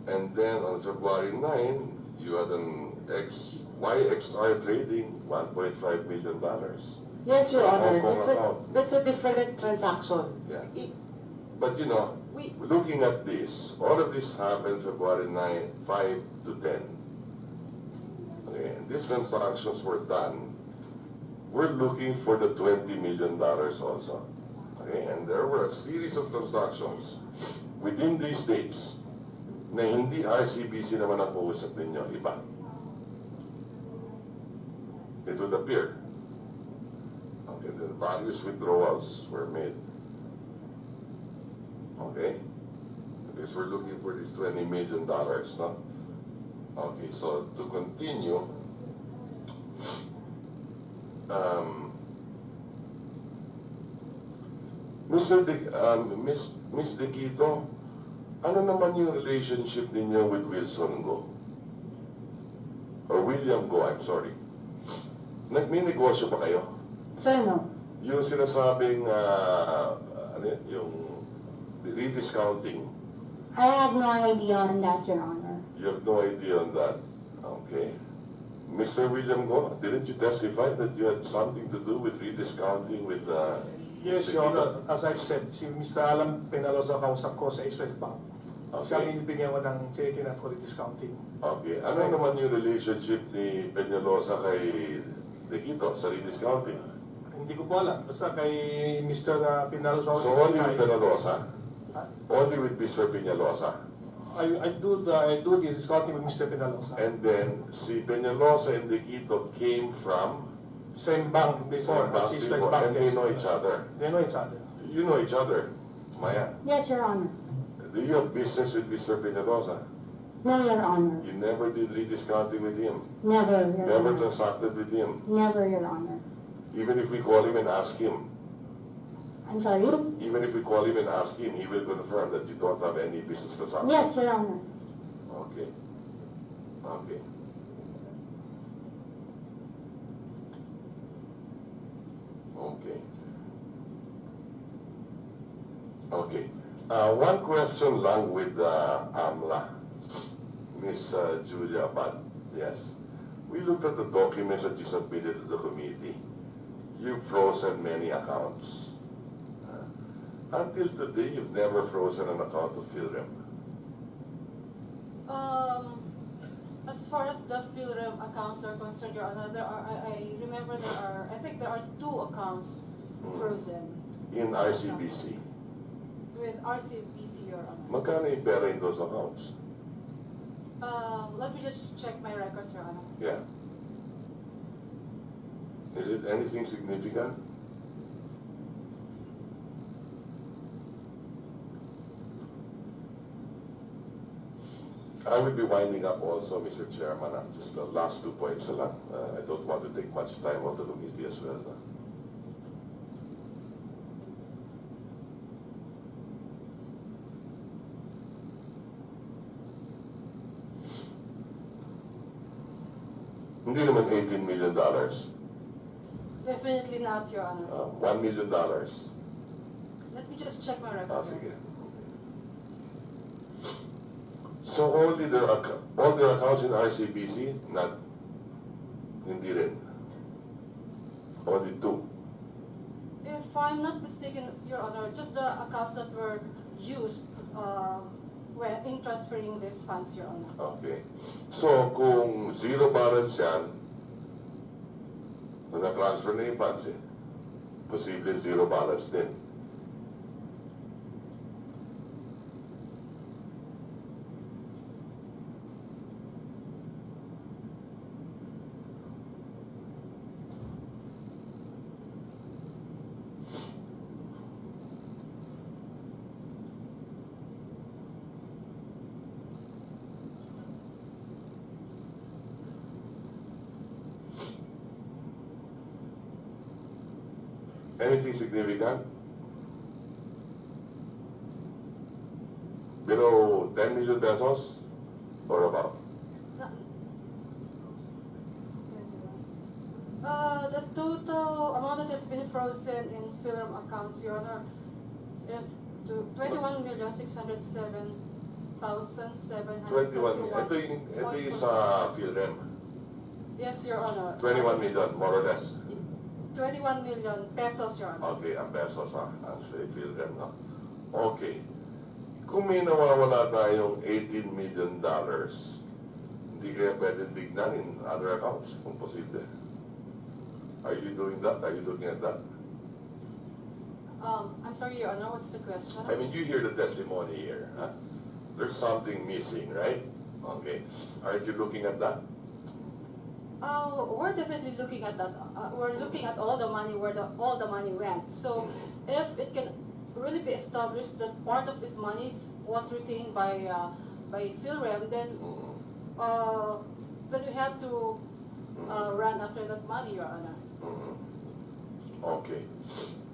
And then on February 9, you had an YXR trading $1.5 million. Yes, Your Honor. Hong Kong account. That's a different transaction. Yeah. But you know, looking at this, all of this happened February 9, 5 to 10. Okay, and these transactions were done. We're looking for the $20 million also. Okay, and there were a series of transactions within these dates na hindi RCBC naman ang kausap ninyo, iba. It would appear. Okay, the various withdrawals were made. Okay? Because we're looking for this $20 million, no? Okay, so to continue, Miss Dequito, ano naman yung relationship ninyo with Wilson Go? Or William Go, I'm sorry. May negosyo pa kayo? Sir, no. Yung sinasabing, ano yun, yung rediscounting. I have no idea on that, Your Honor. You have no idea on that? Okay. Mr. William Go, didn't you testify that you had something to do with rediscounting with Yes, Your Honor. As I said, si Mr. Alan Penalosa kausap ko sa Express Bank. Okay. Siya ang inibigyan ko ng check na for discounting. Okay. Ano naman yung relationship ni Peñalosa kay Dequito sa rediscounting? Hindi ko po alam. Basta kay Mr. Penalosa. So only with Peñalosa? Only with Mr. Peñalosa? I do the discounting with Mr. Penalosa. And then, si Peñalosa and Dequito came from Same bank before. Bank as before, Bank, and they yes. know each other. They know each other. You know each other, Maya. Yes, Your Honor. Do you have business with Mr. Peñalosa? No, Your Honor. You never did rediscounting with him? Never, Your Never Honor. transacted with him? Never, Your Honor. Even if we call him and ask him? I'm sorry? Even if we call him and ask him, he will confirm that you don't have any business transactions? Yes, Your Honor. Okay. Okay. Okay. Okay. One question lang with AMLA. Miss Julia, but yes. We looked at the documents that you submitted to the committee. You've frozen many accounts. Until today, you've never frozen an account of PhilRem. As far as the PhilRem accounts are concerned, Your Honor, I remember I think there are 2 accounts frozen. In RCBC. With RCBC, Your Honor. Magkano yung pera in those accounts? Let me just check my records, Your Honor. Yeah. Is it anything significant? I will be winding up also, Mr. Chairman. Just the last 2 points lang. I don't want to take much time of the committee as well. Hindi naman $18 million. Definitely not, Your Honor. $1 million. Let me just check my records. Sige. So all their accounts in RCBC, not, hindi rin. Only 2. If I'm not mistaken, Your Honor, just the accounts that were used in transferring these funds, Your Honor. Okay. So kung zero balance yan, na-transfer na yung funds eh, posible zero balance din. Anything significant? Below 10 million pesos? Or above? The total amount that has been frozen in PhilRem accounts, Your Honor, is to 21,607,000 21, ito yung sa PhilRem. Yes, Your Honor. 21 million, more or less. 21 million pesos, Your Honor. Okay, ang pesos ang PhilRem, no? Okay. Kung may nawawala tayong $18 million, hindi kaya pwede tignan in other accounts, kung posible. Are you doing that? Are you looking at that? I'm sorry, Your Honor, what's the question? I mean, you hear the testimony here. Huh? There's something missing, right? Okay. Aren't you looking at that? We're definitely looking at that. We're looking at all the money, where all the money went. So, if it can really be established that part of this money was retained by PhilRem, then we have to run after that money, Your Honor. Okay.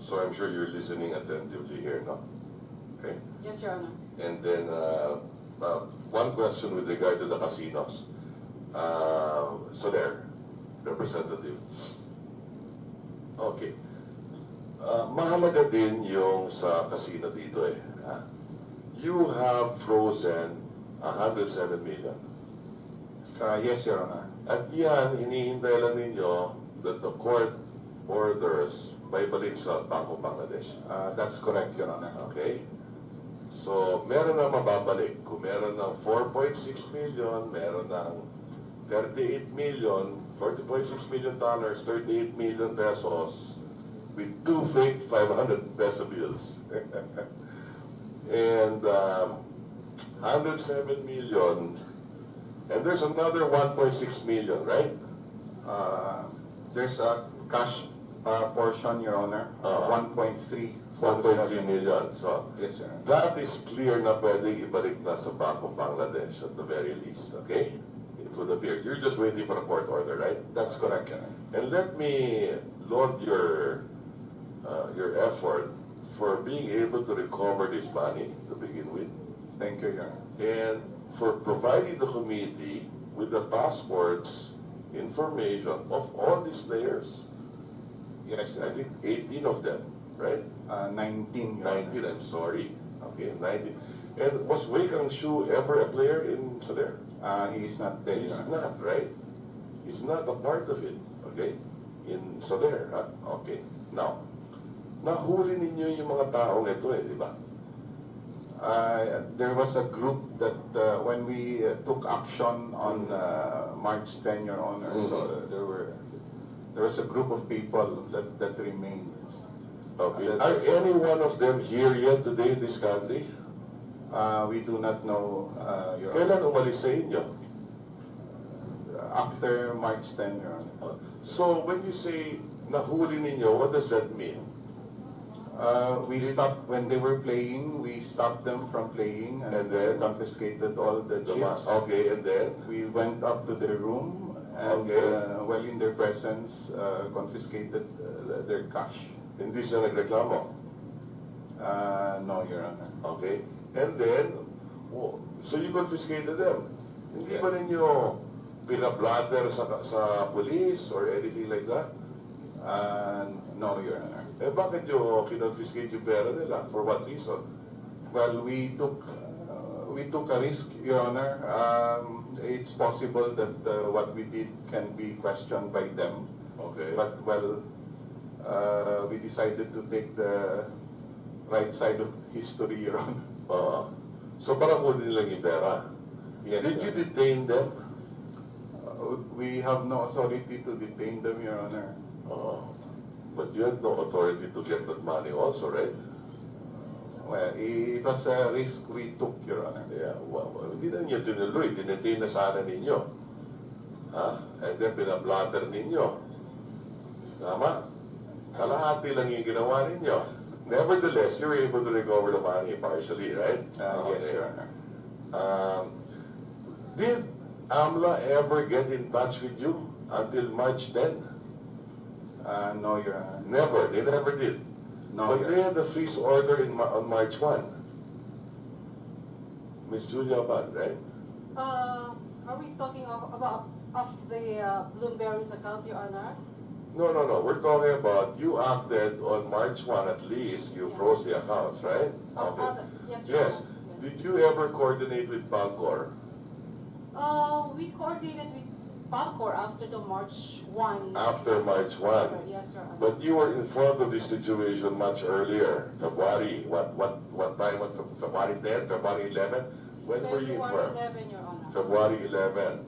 So I'm sure you're listening attentively here, no? Okay. Yes, Your Honor. And then one question with regard to the casinos. So there, representative. Okay. Mahalaga din yung sa casino dito eh. Ha? You have frozen 107 million. Yes, Your Honor. At yan, hinihintay lang ninyo that the court orders may balik sa Bank of Bangladesh. That's correct, Your Honor. Okay? So, meron na mababalik. Kung meron ng 4.6 million, meron ng 38 million, $40.6 million, 38 million pesos, with two fake 500 peso bills. And 107 million, and there's another 1.6 million, right? There's a cash portion, Your Honor, 1.3. 1.3 million. So, Yes, Your Honor. that is clear na pwedeng ibalik na sa Bank of Bangladesh at the very least, okay? It would appear. You're just waiting for a court order, right? That's correct, Your Honor. And let me laud your effort for being able to recover this money to begin with, Thank you, Your Honor. and for providing the committee with the passports information of all these players. Yes, Your I think 18 of them, right? 19, Your Honor. 19, I'm sorry. Okay, 19. And was Wei Kang-shu ever a player in Saler? He is not there, He's Your Honor. not, right? He's not a part of it, okay? In Saler, huh? Okay. Now, nahuli ninyo yung mga taong ito eh, di ba? There was a group that when we took action on March 10, Your Honor, so there was a group of people that remained. Okay. That's- Are any one of them here yet today in this country? We do not know, Your Honor. Kailan umalis sa inyo? After March 10, Your Honor. So, when you say nahuli ninyo, what does that mean? We stopped, when they were playing, we stopped them from playing And then? confiscated all the chips. Okay, and then? We went up to their room and, Okay. while in their presence, confiscated their cash. Hindi siya nagreklamo. No, Your Honor. Okay? And then, so you confiscated them. Hindi ba ninyo pinablatter sa police or anything like that? No, Your Honor. Eh bakit nyo kinonfiscate yung pera nila? For what reason? Well, we took a risk, Your Honor. It's possible that what we did can be questioned by them. Okay. But, well, we decided to take the right side of history, Your Honor. So parang kunin nilang yung pera. Yes, Did Your you Honor. detain them? We have no authority to detain them, Your Honor. But you had no authority to get that money also, right? Well, it was a risk we took, Your Honor. Yeah, well, hindi na niyo tinuloy. Dinetain na sana ninyo. Ha? And then pinablatter ninyo. Tama? Kalahati lang yung ginawa ninyo. Nevertheless, you were able to recover the money partially, right? Yes, Okay. Your Honor. Did AMLA ever get in touch with you until March 10? No, Your Honor. Never. They never did. No, But Your they had the freeze order on March 1. Miss Julia Abad, right? Are we talking about the Bloomberry's account, Your Honor? No. We're talking about you acted on March 1 at least. You froze the accounts, right? Yes, Your Yes. Honor. Yes. Did you ever coordinate with Pagcor? We coordinated with PAGCOR after the March 1. After March 1? Yes, Your Honor. But you were informed of this situation much earlier, February. What time? February 10, February 11? When were you February informed? 11, Your Honor. February 11.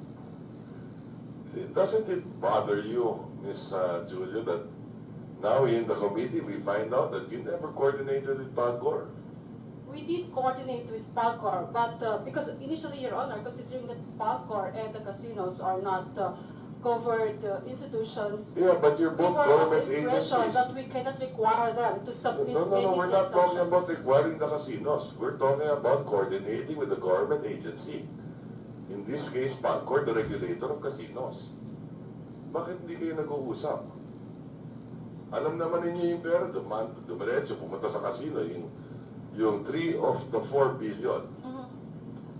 Doesn't it bother you, Miss Julia, that now in the committee we find out that you never coordinated with Pagcor? We did coordinate with PAGCOR, but because initially, Your Honor, considering that PAGCOR and the casinos are not covered institutions, Yeah, but you're we both were of government the impression agencies. that we cannot require them to submit No, any we're not talking transactions. about requiring the casinos. We're talking about coordinating with the government agency. In this case, Pagcor, the regulator of casinos. Bakit hindi kayo nag-uusap? Alam naman ninyo yung pera, dumiretso, pumunta sa casino, yung 3 of the 4 billion.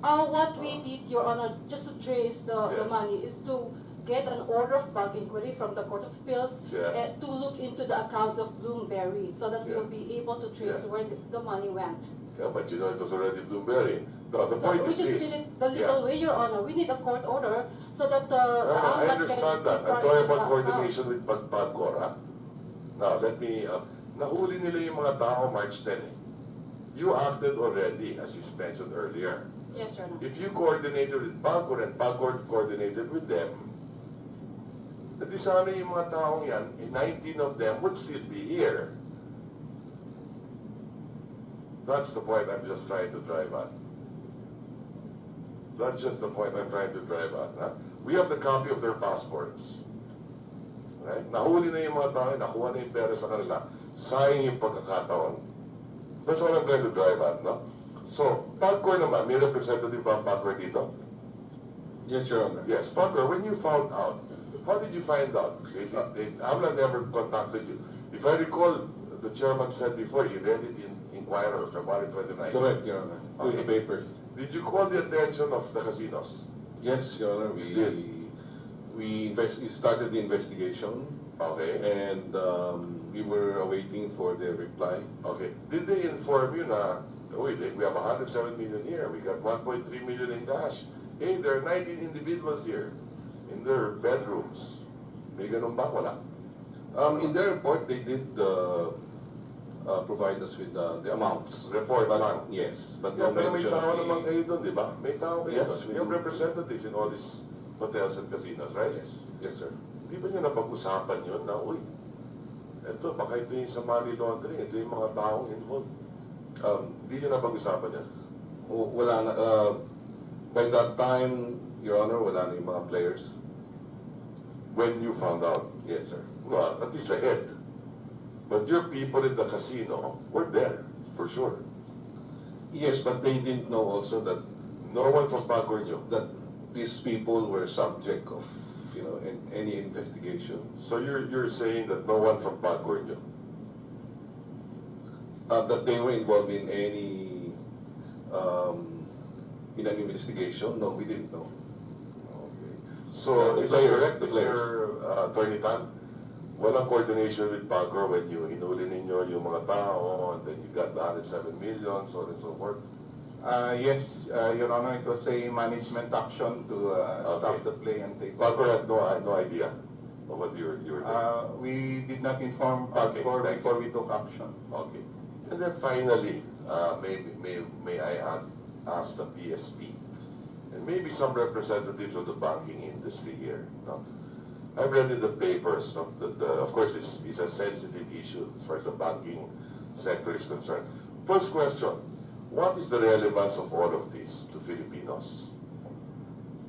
What we did, Your Honor, just to trace the Yeah. money, is to get an order of bank inquiry from the Court of Appeals Yeah. to look into the accounts of Bloomberry so that we Yeah. will be able to trace Yeah. where the money went. Yeah, but you know it was already Bloomberry. No, the So point we is just this. did it the legal way, Your Honor. We need a court order so that the I AMLAC understand that. I'm inquire talking into about the coordination accounts. with Pagcor, ha? Now, let me, nahuli nila yung mga tao March 10 eh. You acted already, as you mentioned earlier. Yes, Your Honor. If you coordinated with Pagcor and Pagcor coordinated with them, di sana yung mga taong yan, 19 of them would still be here. That's the point I'm just trying to drive at. That's just the point I'm trying to drive at. Huh? We have the copy of their passports. Right? Nahuli na yung mga tao, nakuha na yung pera sa kanila. Sayang yung pagkakataon. That's what I'm trying to drive at, no? So, Pagcor naman, may representative ba ang Pagcor dito? Yes, Your Honor. Yes, Pagcor, when you found out, how did you find out? AMLA never contacted you. If I recall, the chairman said before, he read it in Inquirer, February 29. Correct, Your Honor. Through the papers. Did you call the attention of the casinos? Yes, Your Honor. You We started the investigation, Okay. and we were awaiting for the reply. Okay. Did they inform you na, wait, we have 107 million here, we got 1.3 million in cash. Hey, there are 19 individuals here in their bedrooms. May ganun ba? Wala. In their report, they did provide us with the amounts. Report lang. Yes, but Yeah, no pero may mention tao of naman the... kayo doon, di ba? May tao kayo Yes, doon. we You have do. representatives in all these hotels and casinos, right? Yes, yes, sir. Di ba nyo napag-usapan yun na, uy, eto, baka ito yung sa money laundering, ito yung mga taong involved. Di nyo napag-usapan yan? Wala na, by that time, Your Honor, wala na yung mga players. When you found out? Yes, sir. Well, at least the head. But your people in the casino were there, for sure. Yes, but they didn't know also that No one from Pagcor knew. these people were subject of, any investigation. So you're saying that no one from Pagcor knew? That they were involved in in an investigation? No, we didn't know. Okay. So, The is that players, correct, the Mr. Attorney Tan? Walang coordination with Pagcor when you hinuli ninyo yung mga tao, and then you got the 107 million, so on and so forth? Yes, Your Honor, it was a management action to stop the play and take Pagcor had no idea of what you were doing. We did not inform Okay, PAGCOR thank before we took action. Okay. And then finally, may I ask the PSP, and maybe some representatives of the banking industry here. No? I've read in the papers, no, that of course this is a sensitive issue as far as the banking sector is concerned. First question, what is the relevance of all of this to Filipinos?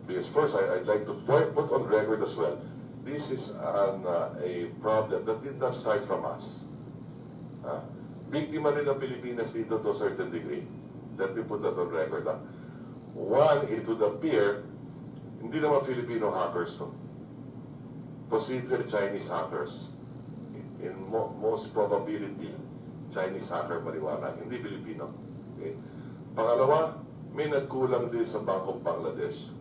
Because first, I'd like to put on record as well, this is a problem that did not start from us. Biktima rin ang Pilipinas dito to a certain degree. Let me put that on record. One, it would appear, hindi naman Filipino hackers to. Posible Chinese hackers. In most probability, Chinese hacker maliwanag, hindi Filipino. Okay? Pangalawa, may nagkulang din sa Bank of Bangladesh.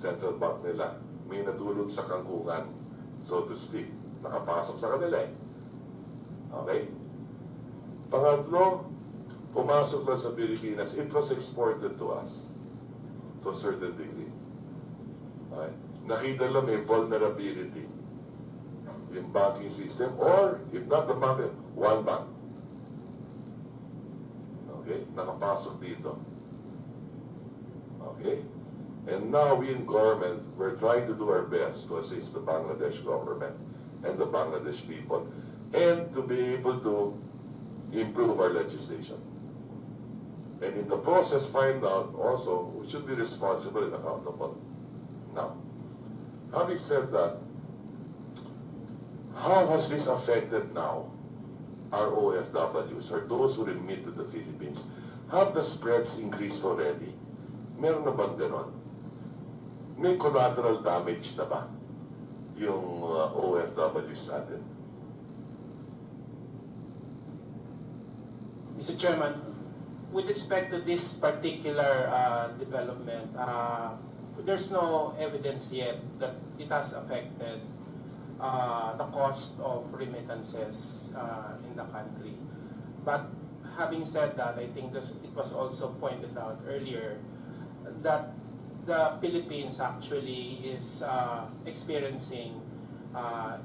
Central Bank nila. May natulog sa kangkungan, so to speak. Nakapasok sa kanila eh. Okay? Pangatlo, pumasok lang sa Pilipinas, it was exported to us to a certain degree. Okay? Nakita lang may vulnerability yung banking system, or if not the bank, one bank. Okay? Nakapasok dito. Okay? And now we in government, we're trying to do our best to assist the Bangladesh government and the Bangladesh people, and to be able to improve our legislation. And in the process, find out also we should be responsible and accountable. Now, having said that, how has this affected now our OFWs, or those who remit to the Philippines? Have the spreads increased already? Meron na bang ganon? May collateral damage na ba yung OFWs natin? Mr. Chairman, with respect to this particular development, there's no evidence yet that it has affected the cost of remittances in the country. But having said that, I think it was also pointed out earlier that the Philippines actually is experiencing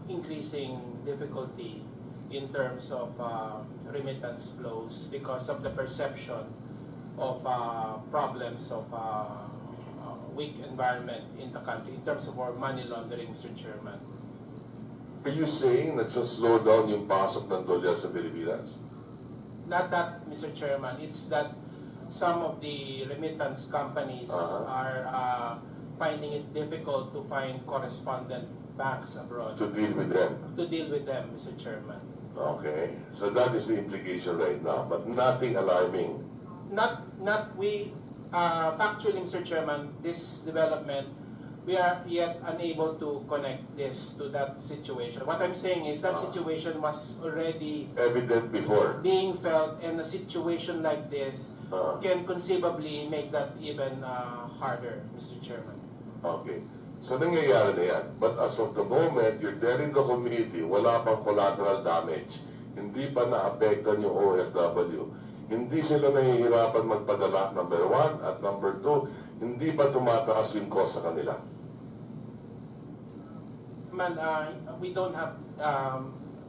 increasing difficulty in terms of remittance flows because of the perception of problems of weak environment in the country in terms of our money laundering, Mr. Chairman. Are you saying that slow down yung pasok ng dolyar sa Pilipinas? Not that, Mr. Chairman, it's that some of the remittance companies are finding it difficult to find correspondent banks abroad. To deal with them? To deal with them, Mr. Chairman. Okay. So that is the implication right now, but nothing alarming. Actually, Mr. Chairman, this development, we are yet unable to connect this to that situation. What I'm saying is that situation was already Evident before. being felt, and a situation like this can conceivably make that even harder, Mr. Chairman. Okay. So nangyayari na yan. But as of the moment, you're telling the community, wala pang collateral damage. Hindi pa naapektan yung OFW. Hindi sila nahihirapan magpadala, number one. At number two, hindi pa tumataas yung cost sa kanila. Man, we don't have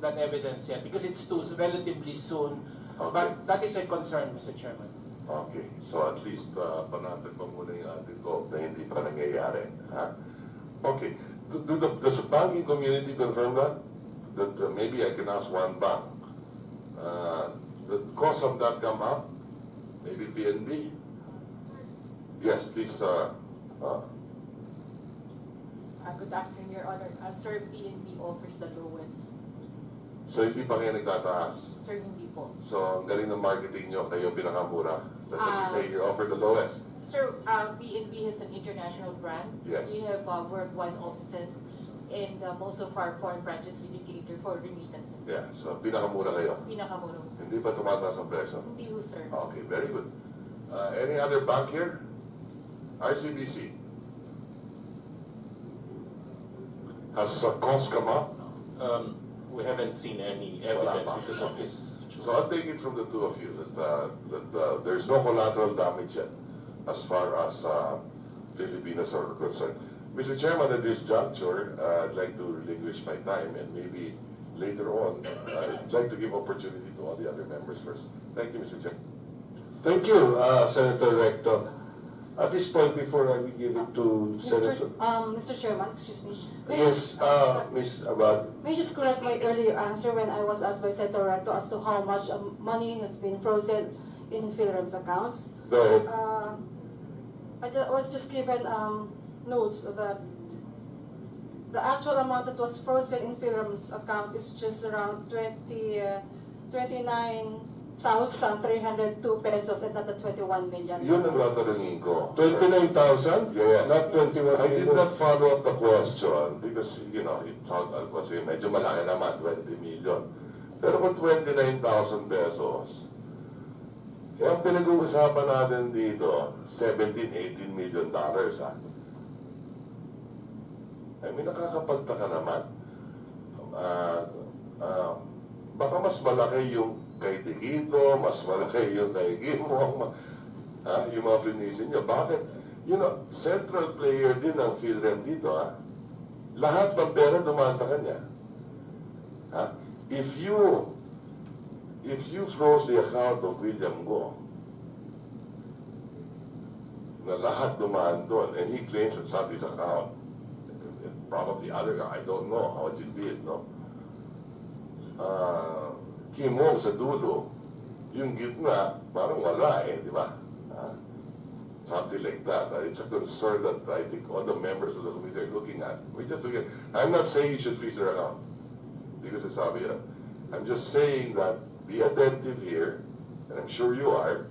that evidence yet because it's too relatively soon. Okay. But that is a concern, Mr. Chairman. Okay. So at least panatag pa muna yung ating hope na hindi pa nangyayari. Ha? Okay. Does the banking community confirm that? That maybe I can ask one bank. The cost of that come up? Maybe PNB? Yes, please. Good afternoon, Your Honor. Sir, PNB offers the lowest. So hindi pa kayo nagtataas? Sir, hindi po. So ang galing ng marketing nyo, kayo pinakamura. That's what you say, you offer the lowest. Sir, PNB has an international brand. Yes. We have worldwide offices, and most of our foreign branches really cater for remittances. Yeah, so pinakamura kayo. Pinakamuro. Hindi pa tumataas ang presyo? Hindi po, sir. Okay, very good. Any other bank here? RCBC. Has cost come up? We haven't seen any Wala evidence pa. because of this. So I'll take it from the two of you that there's no collateral damage yet as far as Filipinos are concerned. Mr. Chairman, at this juncture, I'd like to relinquish my time, and maybe later on, I'd like to give opportunity to all the other members first. Thank you, Mr. Chairman. Thank you, Senator Recto. At this point, before I will give it to Senator... Mr. Chairman, excuse me. Yes, Ms. Abad. May I just correct my earlier answer when I was asked by Senator Recto as to how much money has been frozen in PhilRem's accounts. Go ahead. I was just given notes that the actual amount that was frozen in PhilRem's account is just around 29,302 pesos and not the 21 million. Yun ang tatanungin ko. 29,000? Yes. Not 21. I did not follow up the question because, it sounded kasi medyo malaki naman, 20 million. Pero kung 29,000 pesos, ang pinag-uusapan natin dito, 17-18 million dollars, ha? I mean, nakakapagtaka naman. Baka mas malaki yung kay Digito, mas malaki yung kay Gimong, yung mga frinisin niyo. Bakit? You know, central player din ang PhilRem dito, ha? Lahat ng pera dumaan sa kanya. Ha? If you froze the account of William Go, na lahat dumaan doon, and he claims it's not his account, probably other guy, I don't know how it did, no? Kim Wong sa dulo, yung gitna, parang wala di ba? Something like that. It's a concern that I think all the members of the committee are looking at. I'm not saying you should freeze their account, because it's obvious. I'm just saying that be attentive here, and I'm sure you are.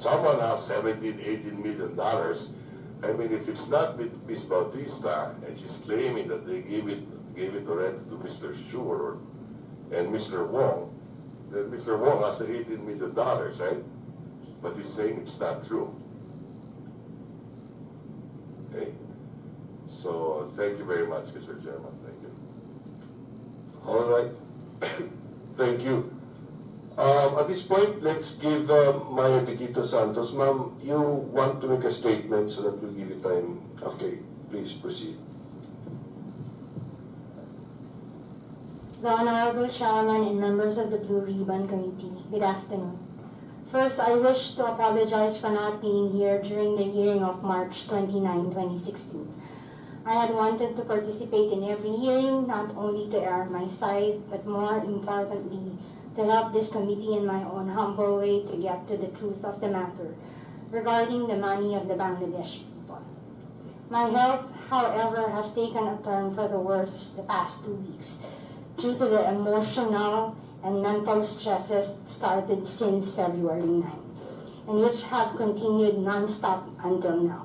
Someone has $17–18 million. I mean, if it's not Ms. Bautista, and she's claiming that they gave it already to Mr. Shure and Mr. Wong, then Mr. Wong has the $18 million, right? But he's saying it's not true. Okay? So, thank you very much, Mr. Chairman. Thank you. All right. Thank you. At this point, let's give Maya Digito Santos. Ma'am, you want to make a statement so that we'll give you time. Okay, please proceed. The Honorable Chairman and members of the Blue Ribbon Committee, good afternoon. First, I wish to apologize for not being here during the hearing of March 29, 2016. I had wanted to participate in every hearing, not only to err on my side, but more importantly, to help this committee in my own humble way to get to the truth of the matter regarding the money of the Bangladeshi people. My health, however, has taken a turn for the worse the past 2 weeks due to the emotional and mental stresses started since February 9, and which have continued non-stop until now.